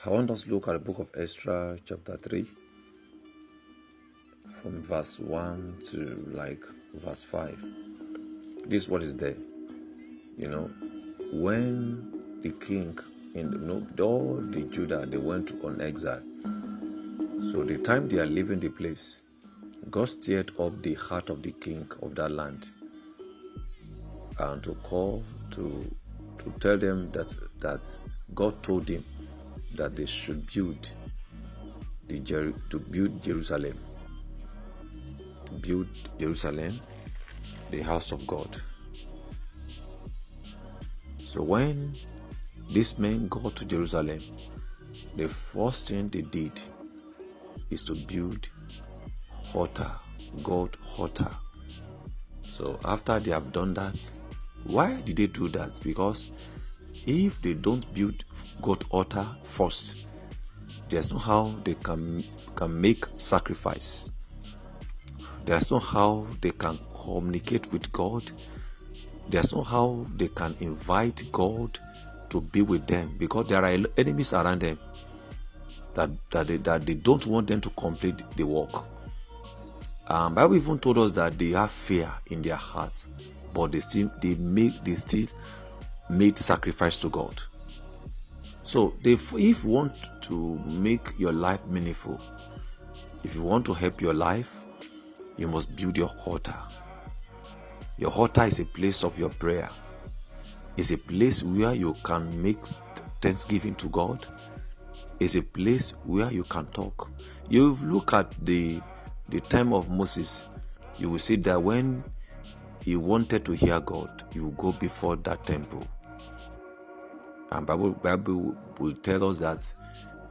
I want us to look at the book of Ezra, chapter 3, from verse 1 to verse 5. This is what is there. When the king all the Judah, they went on exile. So the time they are leaving the place, God stirred up the heart of the king of that land, and to tell them that God told him that they should build Jerusalem, the house of God. So when these men got to Jerusalem, the first thing they did is to build God altar. So after they have done that, why did they do that? Because if they don't build God altar first, there's no how they can make sacrifice. There's no how they can communicate with God. There's no how they can invite God to be with them, because there are enemies around them that they don't want them to complete the work. Bible even told us that they have fear in their hearts, but they still made sacrifice to God. So if you want to make your life meaningful, if you want to help your life, you must build your altar. Your altar is a place of your prayer. It's a place where you can make thanksgiving to God. It's a place where you can talk. You look at the time of Moses, you will see that when he wanted to hear God, he will go before that temple. And Bible will tell us that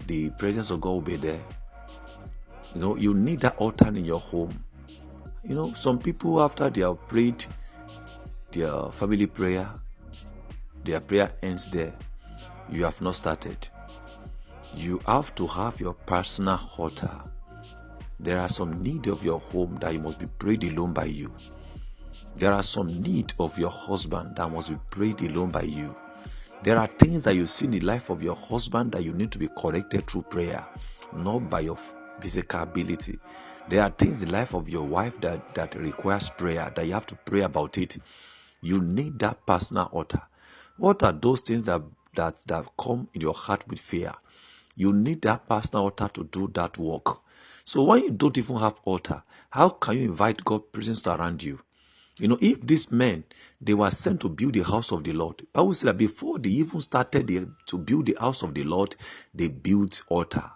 the presence of God will be there. You need that altar in your home. Some people, after they have prayed their family prayer, their prayer ends there. You have not started. You have to have your personal altar. There are some need of your home that you must be prayed alone by you. There are some need of your husband that must be prayed alone by you. There are things that you see in the life of your husband that you need to be corrected through prayer, not by your physical ability. There are things in the life of your wife that requires prayer, that you have to pray about it. You need that personal altar. What are those things that come in your heart with fear? You need that personal altar to do that work. So when you don't even have altar, how can you invite God's presence around you? If these men, they were sent to build the house of the Lord, I would say that before they even started to build the house of the Lord, they built altar.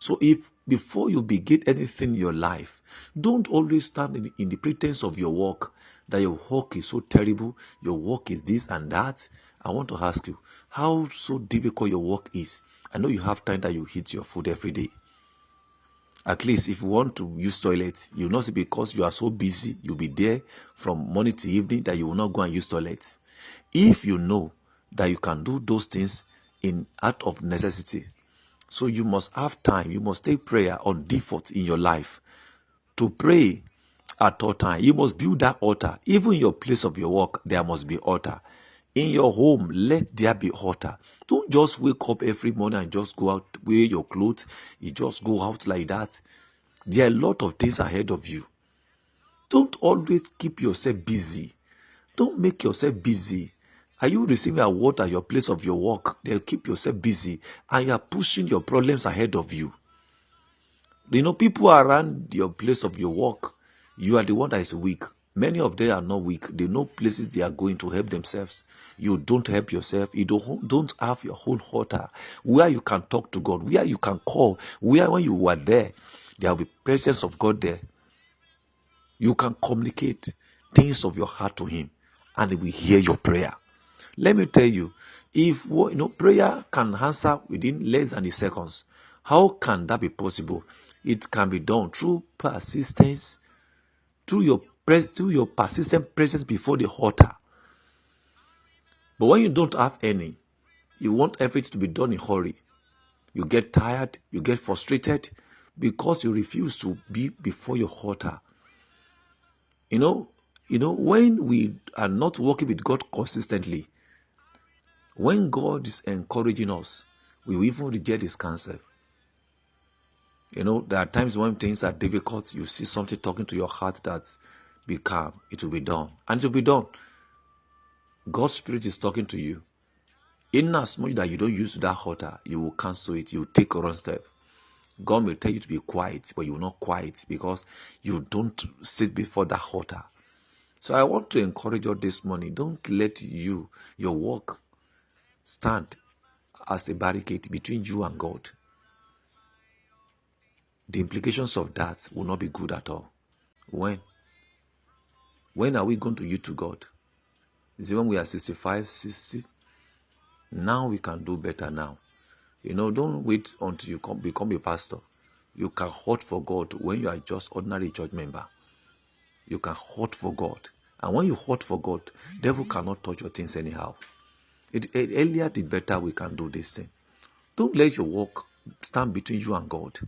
So if before you begin anything in your life, don't always stand in the pretense of your work, that your work is so terrible, your work is this and that. I want to ask you, how so difficult your work is. I know you have time that you eat your food every day. At least if you want to use toilets, you will not see, because you are so busy, you'll be there from morning to evening, that you will not go and use toilets. If you know that you can do those things out of necessity, so you must have time, you must take prayer on default in your life. To pray at all time, you must build that altar. Even in your place of your work, there must be altar. In your home, let there be altar. Don't just wake up every morning and just go out, wear your clothes, you just go out like that. There are a lot of things ahead of you. Don't always keep yourself busy. Don't make yourself busy. Are you receiving a word at your place of your work? They'll keep yourself busy, and you are pushing your problems ahead of you. People around your place of your work, you are the one that is weak. Many of them are not weak. They know places they are going to help themselves. You don't help yourself. You don't have your own altar where you can talk to God, where you can call, where when you are there will be presence of God there. You can communicate things of your heart to Him, and He will hear your prayer. Let me tell you, if prayer can answer within less than a seconds, how can that be possible? It can be done through persistence, through your persistent presence before the altar. But when you don't have any, you want everything to be done in a hurry. You get tired, you get frustrated, because you refuse to be before your altar. When we are not working with God consistently, when God is encouraging us, We will even reject his counsel. You know, there are times when things are difficult, you see something talking to your heart that be calm, it will be done. And it will be done. God's Spirit is talking to you. In as much that you don't use that altar, you will cancel it, you will take a wrong step. God may tell you to be quiet, but you will not quiet because you don't sit before that altar. So I want to encourage you this morning. Don't let your work stand as a barricade between you and God. The implications of that will not be good at all. When are we going to yield to God? Is it when we are 65, 60? Now we can do better now. You know, don't wait until you become a pastor. You can hurt for God when you are just ordinary church member. You can hurt for God. And when you hurt for God, devil cannot touch your things anyhow. Earlier the better we can do this thing. Don't let your work stand between you and God.